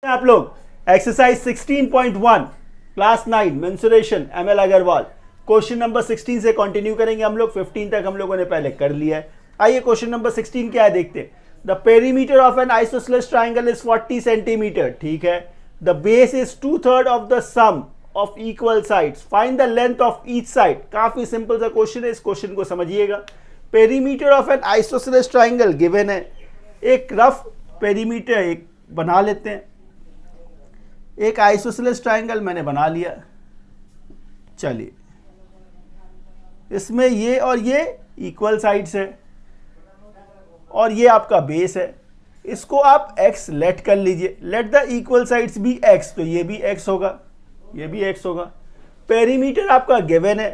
आप लोग exercise 16.1 class 9 mensuration ML Agarwal question number 16 से कंटिन्यू करेंगे हम लोग। 15 तक हम लोगों ने पहले कर लिया है। आइए क्वेश्चन नंबर 16 क्या है देखते हैं। The perimeter of an isosceles triangle is 40 centimetre. ठीक है। The base is 2/3 of the sum of equal sides. Find the length of each side. काफी सिंपल सा क्वेश्चन है, इस क्वेश्चन को समझिएगा। Perimeter of an isosceles triangle given है। एक रफ पेरीमीटर एक बना लेते हैं। एक आइसोसेलेस ट्राइंगल मैंने बना लिया। चलिए, इसमें ये और ये इक्वल साइड्स है और ये आपका बेस है। इसको आप x लेट कर लीजिए। Let the equal sides be x, तो ये भी x होगा, ये भी x होगा। पेरीमीटर आपका गिवन है।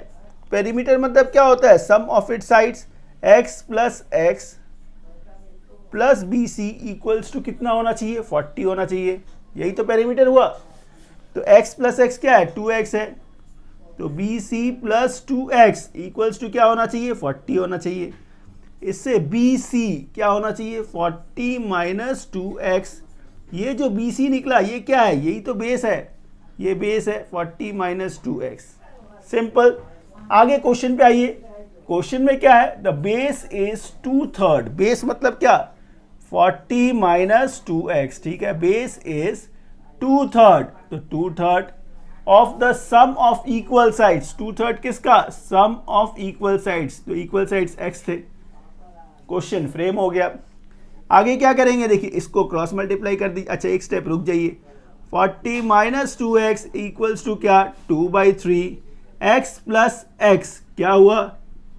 पेरीमीटर मतलब क्या होता है? Sum of it sides x plus x plus b C equals to कितना होना चाहिए? 40 होना चाहिए। यही तो पेरीमीटर हुआ। तो x प्लस x क्या है? 2x है। तो B C plus 2x equals to क्या होना चाहिए? 40 होना चाहिए। इससे बी सी क्या होना चाहिए? 40 माइनस 2x। ये जो बी सी निकला ये क्या है? यही तो बेस है, ये बेस है। 40 माइनस 2x। सिंपल। आगे क्वेश्चन पे आइए। क्वेश्चन में क्या है? The base is 2/3। बेस मतलब क्या? 40 माइनस 2x। ठीक है। बेस इज 2/3, तो 2/3 of the sum of equal sides. 2/3 किसका? Sum of equal sides. तो इक्वल साइड्स x थे। क्वेश्चन फ्रेम हो गया। आगे क्या करेंगे देखिए, इसको क्रॉस मल्टीप्लाई कर दी। अच्छा, एक स्टेप रुक जाइए। 40 माइनस 2x इक्वल्स टू क्या? 2/3 x प्लस x क्या हुआ?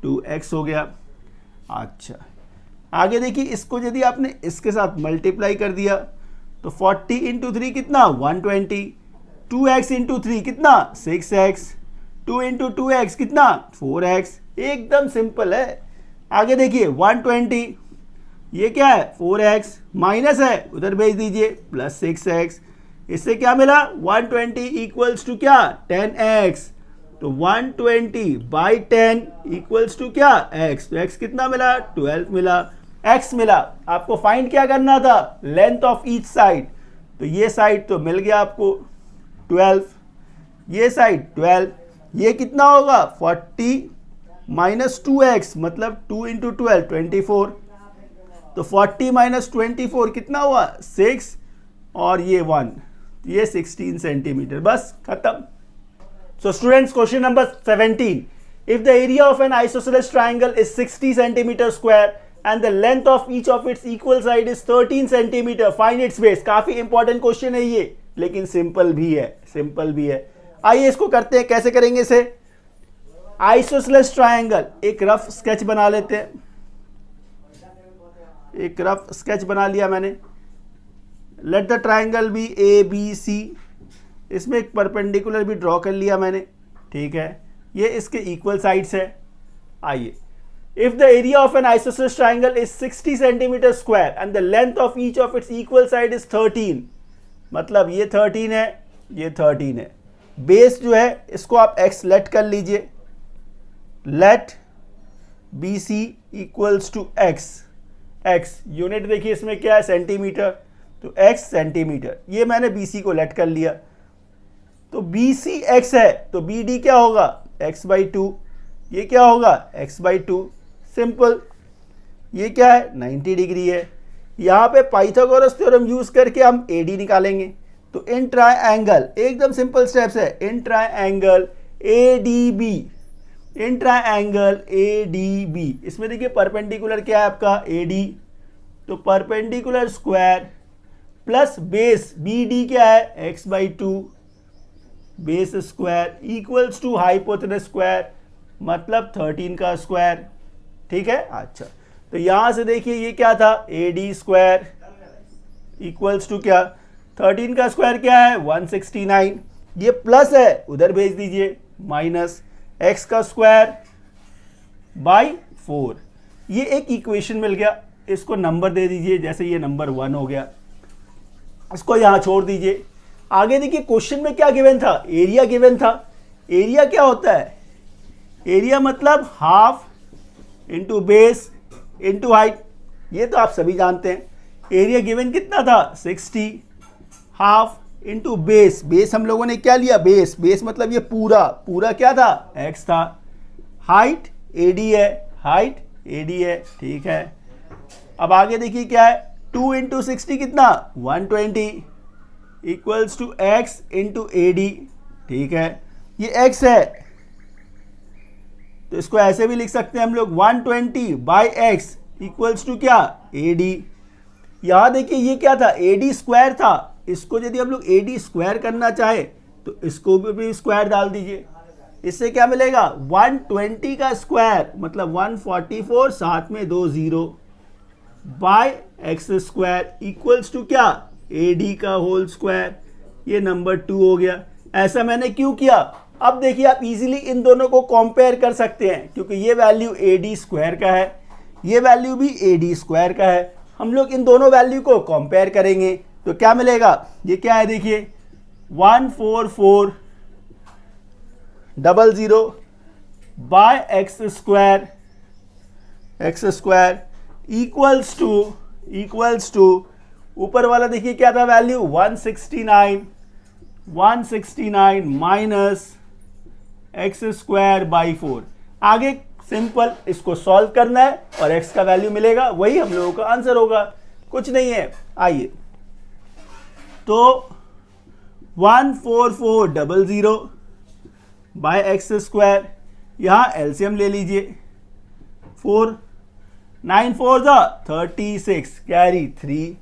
2x हो गया। अच्छा, आगे देखिए, इसको यदि आपने इसके साथ मल्टीप्लाई कर दिया तो 40 इंटू 3 कितना? 120। 2x इंटू 3 कितना? 6x। 2 इंटू 2x कितना? 4x। एकदम सिंपल है। आगे देखिए 120, ये क्या है? 4x माइनस है, उधर भेज दीजिए, प्लस 6x। इससे क्या मिला? 120 इक्वल्स टू क्या? 10x। तो 120 बाई 10 इक्वल्स टू क्या? x। तो x कितना मिला? 12 मिला। x मिला। आपको फाइंड क्या करना था? Length of each side. तो ये साइड तो मिल गया आपको 12, ये साइड 12। ये कितना होगा? 40 माइनस 2x मतलब 2 इंटू 12 24। तो 40 माइनस 24 कितना हुआ? 6 और ये 1, ये 16 सेंटीमीटर। बस खत्म। So students, question number 17. If the area of an isosceles triangle is 60 centimeter square and the length of each of its equal side is 13 centimeter, find its base. काफी important question है ये, लेकिन simple भी है, simple भी है। आइए इसको करते हैं। कैसे करेंगे इसे? आइसोसेलेस ट्रायंगल एक रफ स्केच बना लेते हैं। एक रफ स्केच बना लिया मैंने। Let the triangle be A B C. इसमें एक परपेंडिकुलर भी ड्रॉ कर लिया मैंने। ठीक है। ये इसके इक्वल साइड्स है। आइए, if the area of an isosceles triangle is 60 centimetre square and the length of each of its equal side is 13, मतलब ये 13 है, ये 13 है। बेस जो है इसको आप x लेट कर लीजिए। Let B C equals to x। x unit देखिए इसमें क्या है? सेंटीमीटर। तो x सेंटीमीटर। ये मैंने बी सी को लेट कर लिया। तो बी सी एक्स है, तो बी डी क्या होगा? x/2। ये क्या होगा? x/2। सिंपल। ये क्या है? 90 डिग्री है। यहाँ पे पाइथागोरस थ्योरम यूज करके हम ए डी निकालेंगे। तो इन ट्रायंगल, एकदम सिंपल स्टेप्स है। In triangle A D B, in triangle A D B, इसमें देखिए परपेंडिकुलर क्या है आपका? A D. तो perpendicular square plus base B D क्या है? x/2 base square equals to hypotenuse square मतलब 13 का स्क्वायर। ठीक है। अच्छा, तो यहां से देखिए ये क्या था? A D square equals to क्या? 13 का स्क्वायर क्या है? 169। ये प्लस है, उधर भेज दीजिए, माइनस x का स्क्वायर बाई 4। ये एक इक्वेशन मिल गया। इसको नंबर दे दीजिए, जैसे ये नंबर 1 हो गया। इसको यहां छोड़ दीजिए। आगे देखिए क्वेश्चन में क्या गिवन था? एरिया गिवन था। एरिया क्या होता है? एरिया मतलब half into base into height. ये तो आप सभी जानते हैं। एरिया गिवन कितना था? 60। हाफ इंटू बेस, बेस हम लोगों ने क्या लिया, बेस, बेस मतलब ये पूरा, पूरा क्या था, x था। हाइट AD है, हाइट AD है, ठीक है। अब आगे देखिए क्या है, 2 इंटू 60 कितना, 120 equals to x into AD, ठीक है। ये x है तो इसको ऐसे भी लिख सकते हैं हम लोग, 120 बाई एक्स इक्वल्स टू क्या, AD। यहां देखिए ये क्या था, AD स्क्वायर था, इसको यदि हम लोग AD स्क्वायर करना चाहे तो इसको भी स्क्वायर डाल दीजिए, इससे क्या मिलेगा, 120 का स्क्वायर मतलब 144, साथ में 2 0 by X square equals to क्या, AD का होल स्क्वायर। ये नंबर 2 हो गया। ऐसा मैंने क्यों किया, अब देखिए आप इजीली इन दोनों को कंपेयर कर सकते हैं, क्योंकि ये वैल्यू AD स्क्वायर का है, ये वैल्यू भी AD स्क्वायर का है। हम लोग इन दोनों वैल्यू को कंपेयर करेंगे तो क्या मिलेगा, ये क्या है देखिए, 14400 by X square equals to ऊपर वाला देखिए क्या था value, 169 minus X square by 4। आगे सिंपल इसको सॉल्व करना है और x का वैल्यू मिलेगा, वही हम लोगों का आंसर होगा, कुछ नहीं है। आइए तो 14400 बाय एक्स स्क्वायर, यहां एलसीएम ले लीजिए, 4 9 4 36 कैरी 3,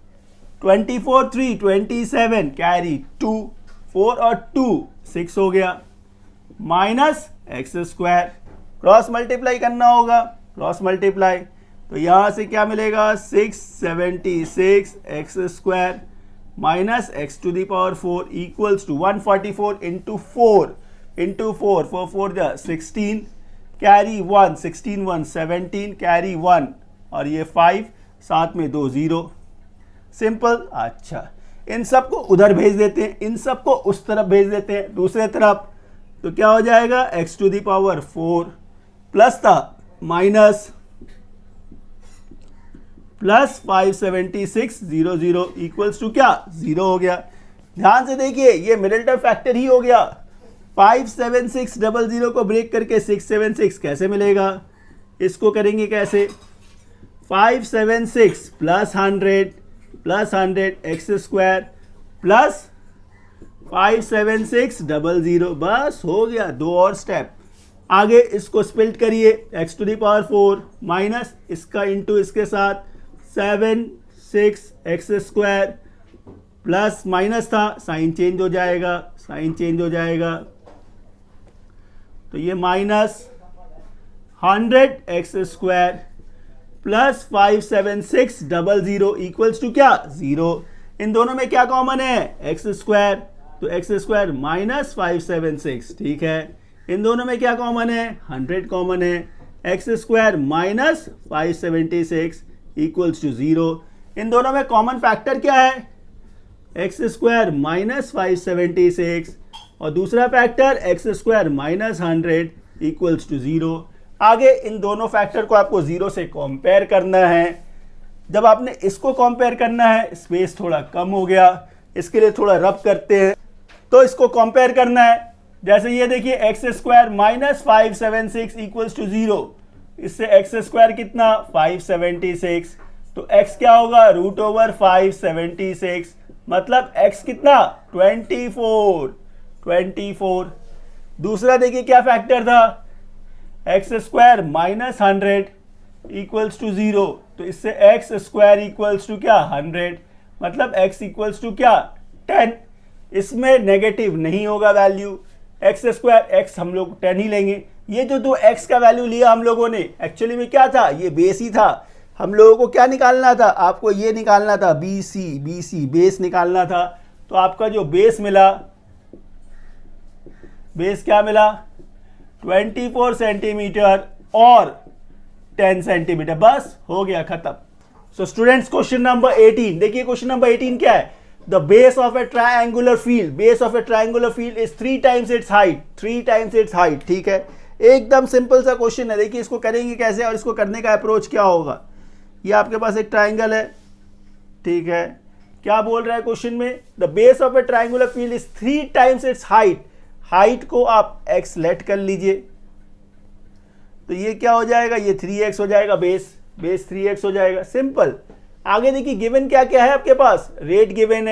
24 3 27 कैरी 2, 4 और 2 6 हो गया, minus X square, cross multiply करना होगा, क्रॉस मल्टीप्लाई, तो यहां से क्या मिलेगा, 676 X square minus X to the power 4 equals to 144 into 4 4 4 16 carry 1, 16 1 17 carry 1 और ये 5, साथ में 2 0, सिंपल। अच्छा, इन सबको उधर भेज देते हैं, इन सबको उस तरफ भेज देते हैं दूसरे तरफ, तो क्या हो जाएगा, X to the power 4 plus था माइनस प्लस 576 0 0 इक्वल्स टू क्या, 0 हो गया। ध्यान से देखिए ये मिडिल टर्म फैक्टर ही हो गया, 57600 को ब्रेक करके 676 कैसे मिलेगा, इसको करेंगे कैसे, 576 प्लस 100 एक्स स्क्वायर प्लस 57600, बस हो गया, 2 और स्टेप। आगे इसको स्प्लिट करिए, X to the power 4 minus इसका इंटू इसके साथ 7 6 एक्स स्क्वायर प्लस माइनस था, साइन चेंज हो जाएगा, तो ये minus 100 X square plus 57600 equals to क्या, 0। इन दोनों में क्या कॉमन है, एक्स स्क्वायर, तो एक्स स्क्वायर माइनस 576, ठीक है। इन दोनों में क्या कॉमन है, 100 कॉमन है, X square minus 576 equals to 0। इन दोनों में कॉमन फैक्टर क्या है, एक्स स्क्वायर माइनस 576 और दूसरा factor X square minus 100 equals to 0। आगे इन दोनों फैक्टर को आपको 0 से कंपेयर करना है। जब आपने इसको कंपेयर करना है, स्पेस थोड़ा कम हो गया, इसके लिए थोड़ा रब करते हैं, तो इसको कंपेयर करना है। जैसे ये देखिए X square minus 576 equals to 0, इससे एक्स स्क्वायर कितना 576, तो x क्या होगा, रूट ओवर 576, मतलब x कितना 24। दूसरा देखिए क्या फैक्टर था, X square minus 100 equals to 0, तो इससे एक्स स्क्वायर इक्वल्स टू क्या 100, मतलब x इक्वल्स टू क्या 10। इसमें नेगेटिव नहीं होगा वैल्यू, एक्स स्क्वायर x हम लोग 10 ही लेंगे। ये जो दो x का वैल्यू लिया हम लोगों ने, एक्चुअली में क्या था, ये बेस ही था। हम लोगों को क्या निकालना था, आपको ये निकालना था BC बेस निकालना था। तो आपका जो बेस मिला, बेस क्या मिला 24 सेंटीमीटर और 10 सेंटीमीटर, बस हो गया खत्म। सो स्टूडेंट्स क्वेश्चन नंबर 18 देखिए, क्वेश्चन नंबर 18 क्या है, the base of A triangular field is 3 times its height, ठीक है। एकदम सिंपल सा क्वेश्चन है। देखिए इसको करेंगे कैसे और इसको करने का अप्रोच क्या होगा। ये आपके पास एक ट्रायंगल है, ठीक है, क्या बोल रहा है क्वेश्चन में? The base of a triangular field is 3 times it's height. Height को आप x लेट कर लीजिए, तो ये क्या हो जाएगा? ये 3x हो जाएगा, बेस 3x हो जाएगा। सिंपल। आगे देखिए गिवन क्या क्या है आपके पास? रेट गिवन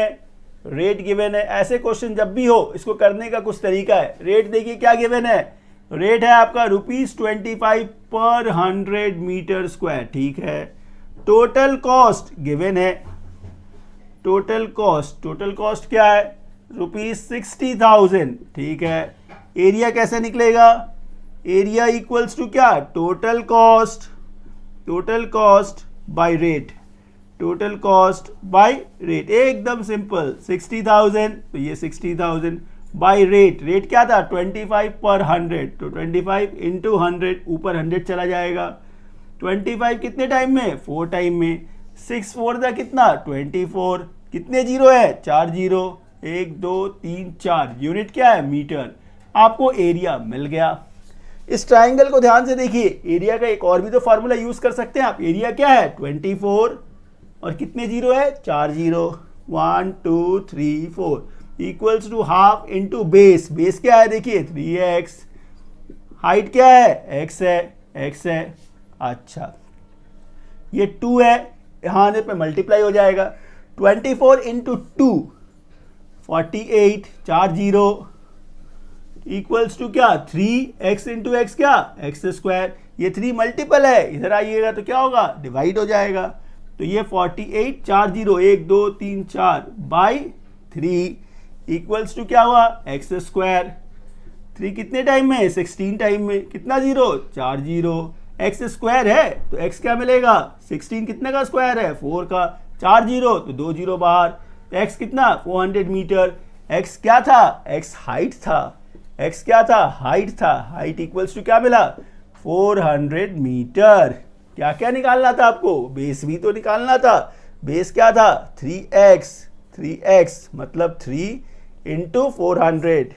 है। ऐसे क्वेश्चन जब भी हो इसको करने का कुछ तरीका है। रेट देखिए क्या गिवन है? रेट है आपका ₹25 पर 100 मीटर स्क्वायर, ठीक है। टोटल कॉस्ट गिवन है। टोटल कॉस्ट क्या है? ₹60,000, ठीक है। एरिया कैसे निकलेगा? एरिया इक्वल्स टू क्या? Total cost by rate. एकदम सिंपल। 60,000 तो ये 60,000 बाय रेट क्या था? 25 पर 100, तो 25 इंटू 100, ऊपर 100 चला जाएगा। 25 कितने टाइम में? 4 टाइम में। 6 4 था कितना? 24। कितने जीरो है? 4 जीरो। 1 2 3 4। यूनिट क्या है? मीटर। आपको एरिया मिल गया। इस ट्राइंगल को ध्यान से देखिए। एरिया का एक और भी तो फॉर्मूला यूज कर सकते हैं आप। एरिया क्या है? 24 और कितने जीरो है? 4 zero. 1 2 3 4 equals to half into base क्या है? देखिए 3x। हाइट क्या है? x है। अच्छा, ये 2 है, यहाँ आने पे मल्टीप्लाई हो जाएगा। 24 इंटू 2 48, 4 जीरो इक्वल्स टू क्या? 3x इंटू एक्स क्या? X square. ये 3 मल्टीपल है, इधर आइएगा तो क्या होगा? डिवाइड हो जाएगा। तो ये 48 4 जीरो 1 2 3 4 बाई 3 इक्वल्स टू क्या हुआ? X square. 3 कितने टाइम में? 16 टाइम में। कितना जीरो? 4 जीरो। एक्स स्क्वायर है तो एक्स क्या मिलेगा? 16 कितने का स्क्वायर है? 4 का। 4 जीरो तो 2 जीरो बाहर। एक्स कितना? 400 मीटर। एक्स क्या था? एक्स हाइट था। एक्स क्या था? हाइट था। हाइट इक्वल्स टू क्या मिला? 400 मीटर। क्या क्या निकालना था आपको? बेस भी तो निकालना था। बेस क्या था? 3x मतलब 3 इंटू 400।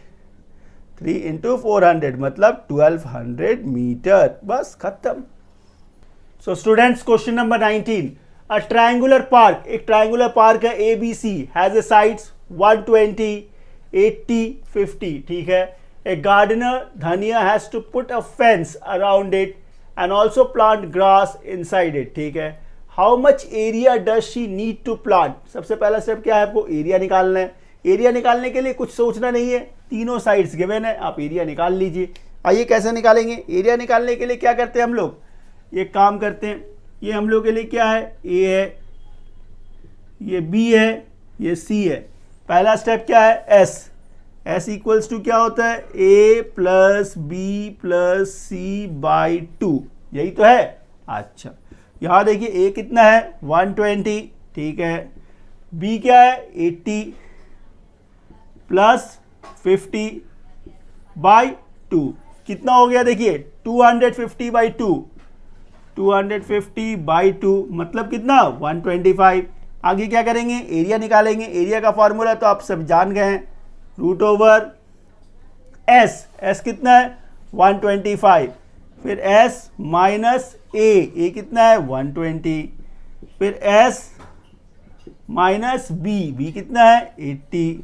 3 इंटू 400 मतलब 1200 मीटर। बस खत्म। So students, question number 19। A triangular park, एक ट्रायंगुलर पार्क है ABC, हैज ए साइड्स 120 80 50, ठीक है। A gardener Dhaniya has to put a fence around it and also plant grass inside it, ठीक है। How much area does she need to plant? सबसे पहला step क्या है? आपको एरिया निकालना है। एरिया निकालने के लिए कुछ सोचना नहीं है, तीनों साइड्स गिवन है, आप एरिया निकाल लीजिए। आइए कैसे निकालेंगे? एरिया निकालने के लिए क्या करते हैं हम लोग? ये काम करते हैं। ये हम लोग के लिए क्या है? ए है, ये बी है, ये सी है। पहला स्टेप क्या है? एस इक्वल्स टू क्या होता है? A plus b plus c by 2, यही तो है। अच्छा, यहां देखिए ए कितना है? 120, ठीक है। बी क्या है? 80 प्लस 50 बाई 2, कितना हो गया? देखिए 250 बाई 2, 250 बाई 2 मतलब कितना? 125। आगे क्या करेंगे? एरिया निकालेंगे। एरिया का फॉर्मूला तो आप सब जान गए हैं, रूट ओवर एस कितना है? 125। फिर एस माइनस ए कितना है? 120। फिर एस माइनस बी कितना है? 80।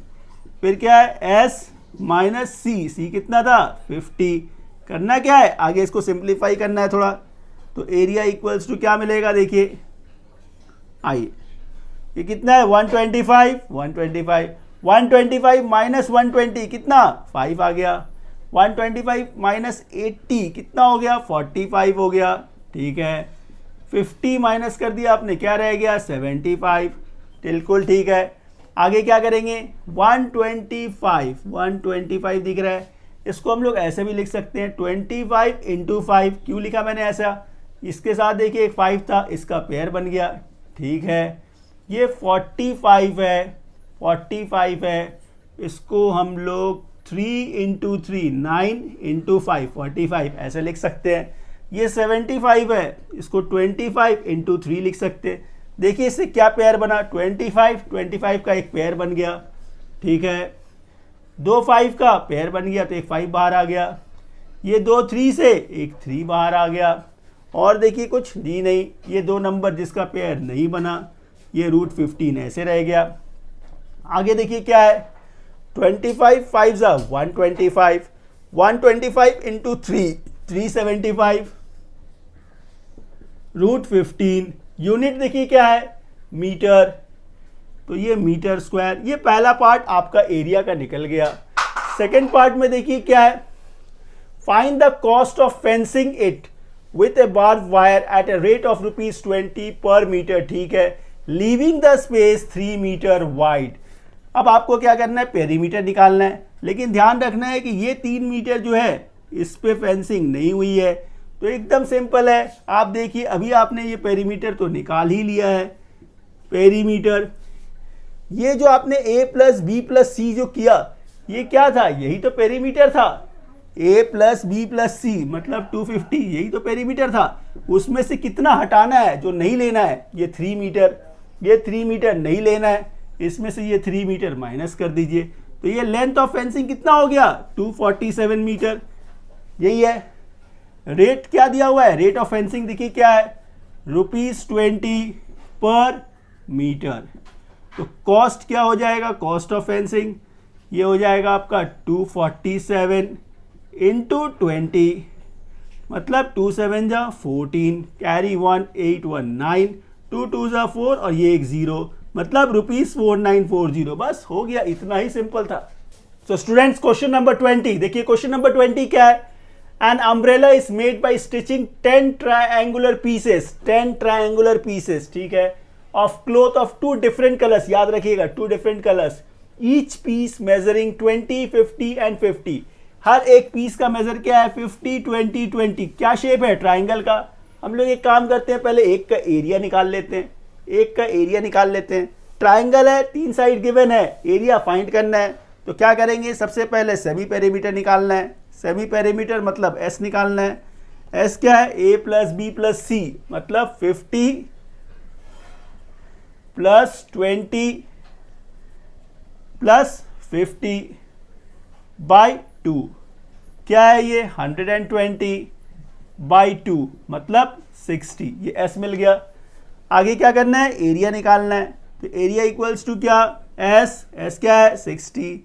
फिर क्या है? एस माइनस सी कितना था? 50। करना क्या है? आगे इसको सिंप्लीफाई करना है थोड़ा। तो एरिया इक्वल्स टू क्या मिलेगा? देखिए, आइए, ये कितना है? 125 माइनस 120 कितना? 5 आ गया। 125 माइनस 80 कितना हो गया? 45 हो गया, ठीक है। 50 माइनस कर दिया आपने, क्या रह गया? 75। बिल्कुल ठीक है। आगे क्या करेंगे? 125 दिख रहा है, इसको हम लोग ऐसे भी लिख सकते हैं 25 इंटू 5। क्यों लिखा मैंने ऐसा? इसके साथ देखिए एक 5 था, इसका पेयर बन गया, ठीक है। ये 45 है, इसको हम लोग 3 इंटू 3 9 इंटू 5 45 ऐसे लिख सकते हैं। ये 75 है, इसको 25 इंटू 3 लिख सकते हैं। देखिए इससे क्या पेयर बना? 25 का एक पेयर बन गया, ठीक है। 2 5 का पेयर बन गया तो एक 5 बाहर आ गया। ये 2 3 से एक 3 बाहर आ गया। और देखिए कुछ दी नहीं, ये 2 नंबर जिसका पेयर नहीं बना ये √15 ऐसे रह गया। आगे देखिए क्या है, 25 5 जा 125, 125 इंटू 3 375, √15। यूनिट देखिए क्या है, मीटर, तो ये मीटर स्क्वायर। ये पहला पार्ट आपका एरिया का निकल गया। सेकेंड पार्ट में देखिए क्या है, find the cost of fencing it with a barb wire at a rate of ₹20 per metre, ठीक है, leaving the space 3 metre wide. अब आपको क्या करना है, पेरीमीटर निकालना है, लेकिन ध्यान रखना है कि ये 3 मीटर जो है इस पे फेंसिंग नहीं हुई है। तो एकदम सिंपल है, आप देखिए अभी आपने ये पेरीमीटर तो निकाल ही लिया है। पेरीमीटर, ये जो आपने a + b + c जो किया, ये क्या था, यही तो पेरीमीटर था। a + b + c मतलब 250, यही तो पेरीमीटर था। उसमें से कितना हटाना है, जो नहीं लेना है, ये 3 मीटर, ये 3 मीटर नहीं लेना है, इसमें से ये 3 मीटर माइनस कर दीजिए। तो ये लेंथ ऑफ फेंसिंग कितना हो गया, 247 मीटर। यही है। रेट क्या दिया हुआ है, रेट ऑफ फेंसिंग देखिए क्या है, ₹20 पर मीटर। तो कॉस्ट क्या हो जाएगा, कॉस्ट ऑफ फेंसिंग ये हो जाएगा आपका 247 इंटू 20, मतलब 2 7 जा 14, कैरी 1 8 1 9, 2 2 जा 4 और ये एक 0, मतलब ₹4940। बस हो गया, इतना ही सिंपल था। सो स्टूडेंट्स, क्वेश्चन नंबर 20 देखिए। क्वेश्चन नंबर 20 क्या है, an umbrella is made by stitching 10 triangular pieces, 10 triangular pieces, ठीक है, of cloth of 2 different colours. याद रखिएगा 2 different colours, each piece measuring 20 50 and 50। हर एक पीस का मेजर क्या है, 50 20 20। क्या शेप है, ट्राइंगल का। हम लोग एक काम करते हैं, पहले एक का एरिया निकाल लेते हैं, एक का एरिया निकाल लेते हैं। ट्राइंगल है, 3 साइड गिवन है, एरिया फाइंड करना है। तो क्या करेंगे, सबसे पहले सेमी पेरीमीटर निकालना है। सेमी पेरीमीटर मतलब एस निकालना है। एस क्या है, a + b + c मतलब 50 + 20 + 50 बाई 2, क्या है ये 120/2 मतलब 60। ये एस मिल गया। आगे क्या करना है, एरिया निकालना है। तो एरिया इक्वल्स टू क्या, एस, एस क्या है 60,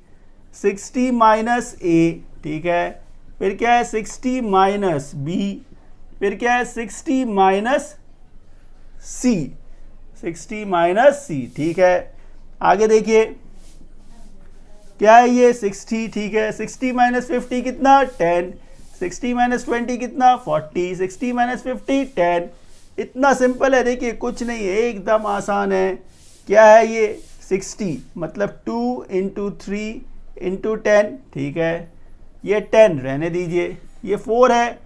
60 माइनस a, ठीक है, फिर क्या है 60 माइनस b, फिर क्या है 60 माइनस c, 60 माइनस c, ठीक है। आगे देखिए क्या है ये 60, ठीक है, 60 माइनस 50 कितना 10, 60 माइनस 20 कितना 40, 60 माइनस 50 10। इतना सिंपल है, देखिए कुछ नहीं है, एकदम आसान है। क्या है ये 60 मतलब 2 इंटू 3 इंटू 10, ठीक है, ये 10 रहने दीजिए, ये 4 है,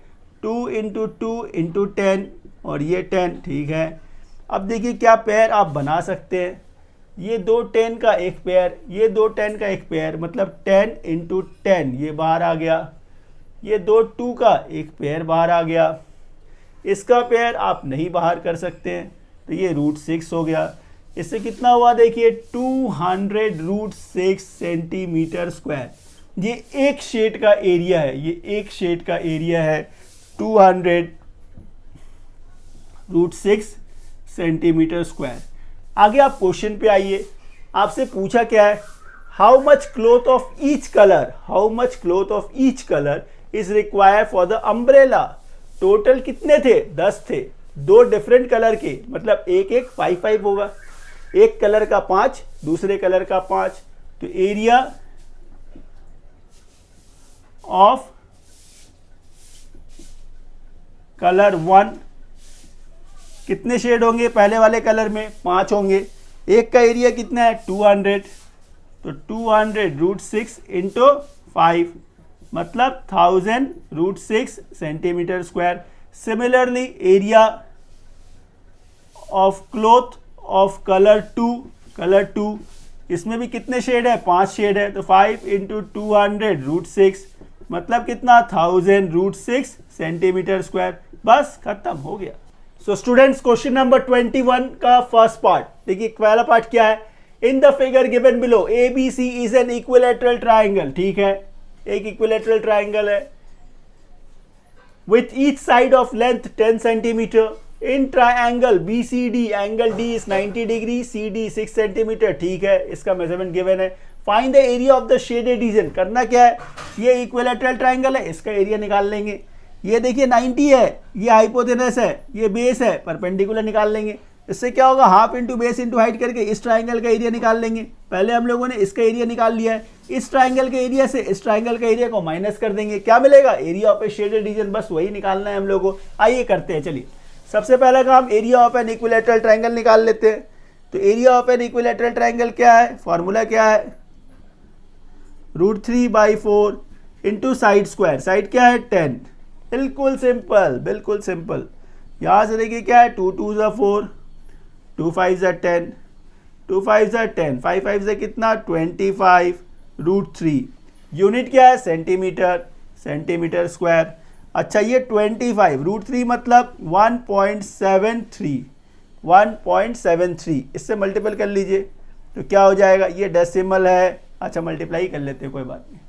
2 इंटू 2 इंटू 10 और ये 10, ठीक है। अब देखिए क्या पेयर आप बना सकते हैं, ये 2 10 का एक पेयर, ये 2 10 का एक पेयर, मतलब 10 इंटू 10 ये बाहर आ गया, ये 2 2 का एक पेयर बाहर आ गया। इसका पेयर आप नहीं बाहर कर सकते हैं, तो ये √6 हो गया। इससे कितना हुआ देखिए 200√6 सेंटीमीटर स्क्वायर। ये एक शेड का एरिया है, ये एक शेड का एरिया है 200√6 सेंटीमीटर स्क्वायर। आगे आप क्वेश्चन पे आइए, आपसे पूछा क्या है, how much cloth of each colour, how much cloth of each colour is required for the umbrella. Total कितने थे, 10 थे, 2 डिफरेंट कलर के, मतलब एक एक 5 5 होगा, एक कलर का 5, दूसरे कलर का 5। तो एरिया ऑफ कलर 1, कितने शेड होंगे, पहले वाले कलर में 5 होंगे। एक का एरिया कितना है 200, तो 200√6 इंटू 5 मतलब 1000√6 centimetre square. Similarly area of cloth of colour 2, इसमें भी कितने शेड है, 5 शेड है, तो 5 इंटू 200√6 मतलब कितना 1000√6 सेंटीमीटर स्क्वायर। बस खत्म हो गया। सो स्टूडेंट्स, क्वेश्चन नंबर 21 का फर्स्ट पार्ट देखिए। पहला पार्ट क्या है, in the figure given below ABC is an equilateral triangle, ठीक है, एक इक्विलैटरल ट्राइंगल है, with each side of length 10 centimetre, in triangle BCD angle D is 90 degree, CD 6 centimetre, ठीक है, इसका मेजरमेंट गिवन है। Find the area of the shaded region, करना क्या है, ये इक्विलैटरल ट्राइंगल है, इसका एरिया निकाल लेंगे। ये देखिए 90 है, ये हाइपोटेनस है, ये बेस है, परपेंडिकुलर निकाल लेंगे। इससे क्या होगा, half into base into height करके इस ट्राइंगल का एरिया निकाल लेंगे। पहले हम लोगों ने इसका एरिया निकाल लिया है, इस ट्राइंगल के एरिया से इस ट्राइंगल का एरिया को माइनस कर देंगे, क्या मिलेगा, area of a shaded reason, बस वही निकालना है हम लोगों को। आइए करते हैं, चलिए सबसे पहला काम area of an equilateral triangle निकाल लेते हैं। तो area of an equilateral triangle क्या है, फॉर्मूला क्या है, √3/4 इंटू साइड स्क्वायर, साइड क्या है 10, बिल्कुल सिंपल, बिल्कुल सिंपल। यहाँ से देखिए क्या है, 2 2 ज़ा 4, 2 5 ज़ा 10, 2 5 ज़ा 10, 5 5 ज़ा कितना 25, √3, यूनिट क्या है सेंटीमीटर, सेंटीमीटर स्क्वायर। अच्छा ये 25, √3 मतलब 1.73, इससे मल्टीपल कर लीजिए तो क्या हो जाएगा, ये डेसिमल है, अच्छा मल्टीप्लाई कर लेते हैं कोई बात नहीं,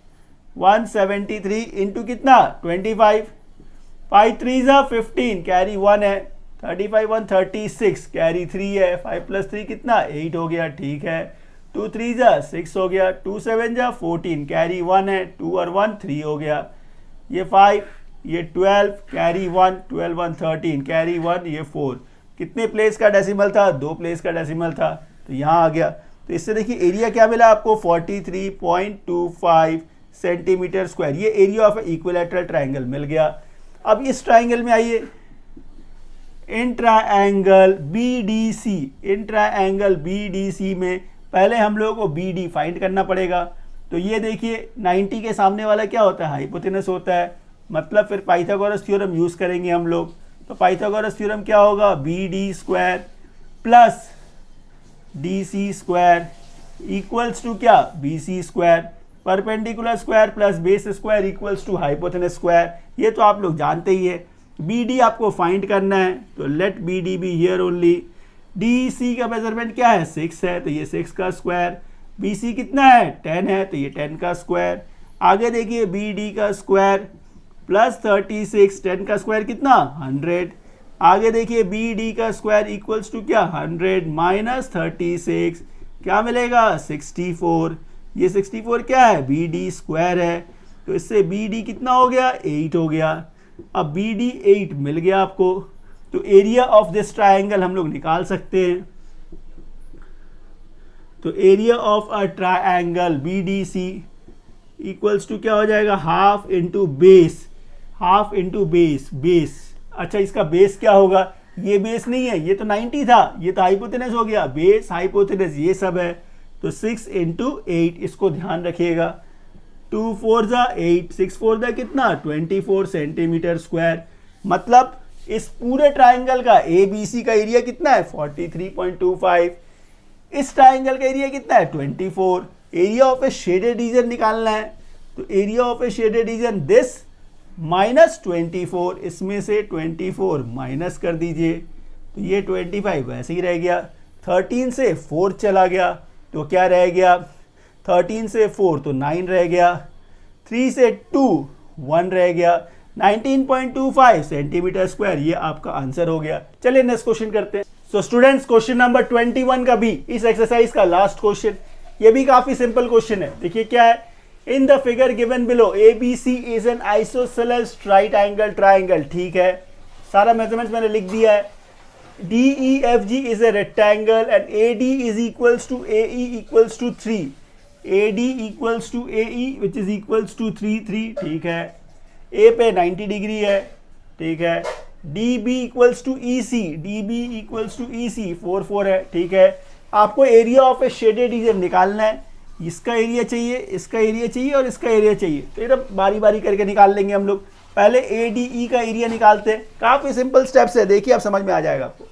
173 इंटू कितना 25, 5 3 ज़ा 15, कैरी 1 है, 35 136, कैरी 3 है, 5 + 3 कितना 8 हो गया, ठीक है, 2 3 ज़ा 6 हो गया, 2 7 ज़ा 14, कैरी 1 है, 2 और 1 3 हो गया, ये 5, ये 12, कैरी 1, 12 1 13, कैरी 1, ये 4, कितने प्लेस का डेसिमल था, 2 प्लेस का डेसिमल था, तो यहाँ आ गया। तो इससे देखिए एरिया क्या मिला आपको 43.25 सेंटीमीटर स्क्वायर, ये एरिया ऑफ इक्विलैटरल ट्राइंगल मिल गया। अब इस ट्राइंगल में आइए, इन ट्राइंगल BDC में पहले हम लोगों को BD फाइंड करना पड़ेगा। तो ये देखिए 90 के सामने वाला क्या होता है, हाइपोटेनस होता है, मतलब फिर पाइथागोरस थ्योरम यूज करेंगे हम लोग। तो पाइथागोरस थ्योरम क्या होगा, BD² plus DC² equals to क्या, BC², perpendicular square plus base square equals to hypotenuse square, ये तो आप लोग जानते ही है। BD आपको फाइंड करना है, तो let BD be here only. DC का मेजरमेंट क्या है 6 है, तो ये 6 का स्क्वायर, BC कितना है 10 है, तो ये 10 का स्क्वायर। आगे देखिए BD का स्क्वायर प्लस 36, 10 का स्क्वायर कितना 100। आगे देखिए BD का स्क्वायर इक्वल्स टू क्या 100 माइनस 36, क्या मिलेगा 64। ये 64 क्या है, BD² है, तो इससे BD कितना हो गया 8 हो गया। अब BD 8 मिल गया आपको, तो एरिया ऑफ दिस ट्राइंगल हम लोग निकाल सकते हैं। तो area of a triangle BDC equals to क्या हो जाएगा, half into base, half into base, base. अच्छा इसका बेस क्या होगा, ये बेस नहीं है, ये तो 90 था, ये तो हाइपोटेनस हो गया, बेस हाइपोटेनस ये सब है, तो 6 इंटू 8, इसको ध्यान रखिएगा। 2 4 ज़ा 8, 6 4 ज़ा कितना 24 सेंटीमीटर स्क्वायर, मतलब इस पूरे ट्राइंगल का ABC का एरिया कितना है 43.25, इस ट्राइंगल का एरिया कितना है 24। Area of a shaded region निकालना है, तो area of a shaded reason this minus 24, इसमें से 24 माइनस कर दीजिए, तो ये 25 वैसे ही रह गया। 13 से 4 चला गया तो क्या रह गया, 13 से 4 तो 9 रह गया, 3 से 2 1 रह गया, 19.25 सेंटीमीटर स्क्वायर, ये आपका आंसर हो गया। चलिए नेक्स्ट क्वेश्चन करते हैं। सो स्टूडेंट्स क्वेश्चन नंबर 21 का भी इस एक्सरसाइज का लास्ट क्वेश्चन, ये भी काफी सिंपल क्वेश्चन है। देखिए क्या है, in the figure given below ABC is an isosceles right angle triangle, ठीक है, सारा मेजरमेंट मैंने लिख दिया है। DEFG is a rectangle and AD is equals to AE equals to 3, AD equals to AE which is equals to 3 3, ठीक है, A पे 90 डिग्री है, ठीक है, DB equals to EC, DB equals to EC 4 4 है, ठीक है। आपको area of a shaded region निकालना है, इसका एरिया चाहिए, इसका एरिया चाहिए और इसका एरिया चाहिए, तो ये बारी बारी करके निकाल लेंगे हम लोग। पहले ADE का एरिया निकालते हैं, काफी सिंपल स्टेप्स है, देखिए आप समझ में आ जाएगा आपको।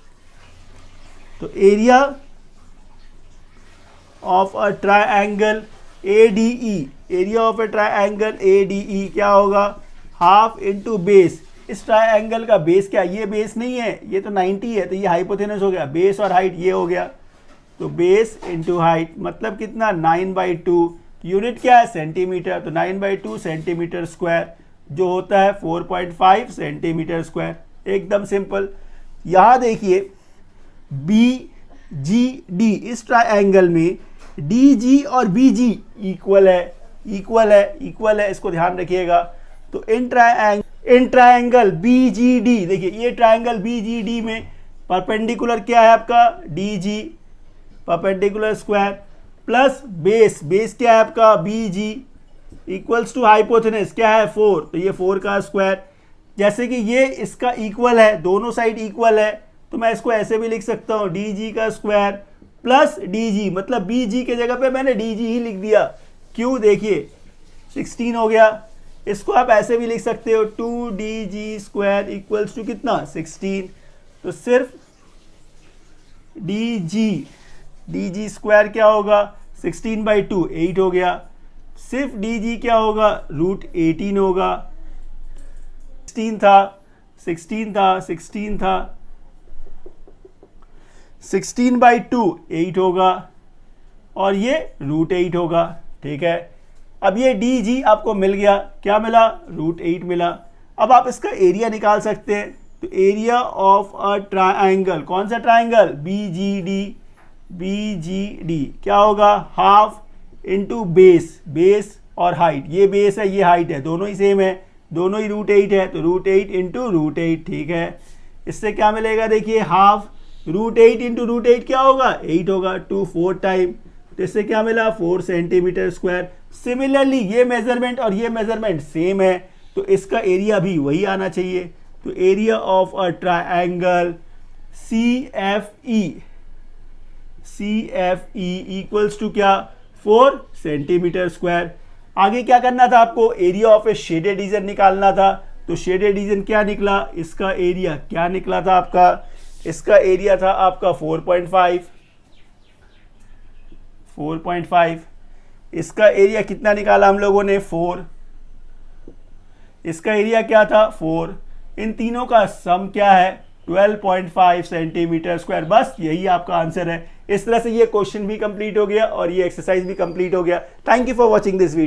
तो area of a triangle ADE, area of A triangle ADE क्या होगा, हाफ इंटू बेस। इस ट्राइंगल का बेस क्या, ये बेस नहीं है, ये तो 90 है, तो ये हाइपोथेनस हो गया, बेस और हाइट ये हो गया, तो बेस इंटू हाइट मतलब कितना 9/2, यूनिट क्या है सेंटीमीटर, तो 9/2 सेंटीमीटर स्क्वायर जो होता है 4.5 सेंटीमीटर स्क्वायर, एकदम सिंपल। यहां देखिए BGD, इस ट्रायंगल में DG और BG इक्वल है, इक्वल है, इक्वल है, इसको ध्यान रखिएगा। तो इन ट्रायंगल BGD, देखिए ये ट्रायंगल BGD में परपेंडिकुलर क्या है आपका DG, perpendicular square, plus base, base क्या है आपका BG इक्वल्स टू हाइपोथेनस क्या है 4, तो ये 4 का स्क्वायर। जैसे कि ये इसका इक्वल है, दोनों साइड इक्वल है, तो मैं इसको ऐसे भी लिख सकता हूँ DG का स्क्वायर प्लस DG, मतलब BG के जगह पे मैंने DG ही लिख दिया। क्यों, देखिए 16 हो गया। इसको आप ऐसे भी लिख सकते हो 2DG स्क्वायर इक्वल्स टू कितना 16, तो सिर्फ DG स्क्वायर क्या होगा 16/2 8 हो गया, सिर्फ DG क्या होगा √18 होगा। 16 था 16/2 8 होगा और ये √8 होगा। ठीक है, अब ये DG आपको मिल गया, क्या मिला √8 मिला। अब आप इसका एरिया निकाल सकते हैं, तो एरिया ऑफ अ ट्रायंगल, कौन सा ट्रायंगल BGD क्या होगा हाफ इंटू बेस, बेस और हाइट, ये बेस है ये हाइट है, दोनों ही सेम है, दोनों ही √8 है, तो √8 इंटू √8। ठीक है, इससे क्या मिलेगा देखिए हाफ, √8 इंटू √8 क्या होगा 8 होगा, 2 4 टाइम, तो इससे क्या मिला 4 सेंटीमीटर स्क्वायर। सिमिलरली ये मेजरमेंट और ये मेजरमेंट सेम है, तो इसका एरिया भी वही आना चाहिए। तो area of a triangle CFE equals to क्या 4 सेंटीमीटर स्क्वायर। आगे क्या करना था आपको, area of a shaded region निकालना था। तो शेडेड रीजन क्या निकला, इसका एरिया क्या निकला था आपका, इसका एरिया था आपका 4.5। इसका एरिया कितना निकाला हम लोगों ने 4, इसका एरिया क्या था 4, इन तीनों का सम क्या है 12.5 सेंटीमीटर स्क्वायर। बस यही आपका आंसर है। इस तरह से ये क्वेश्चन भी कंप्लीट हो गया और ये एक्सरसाइज भी कंप्लीट हो गया। Thank you for watching this video.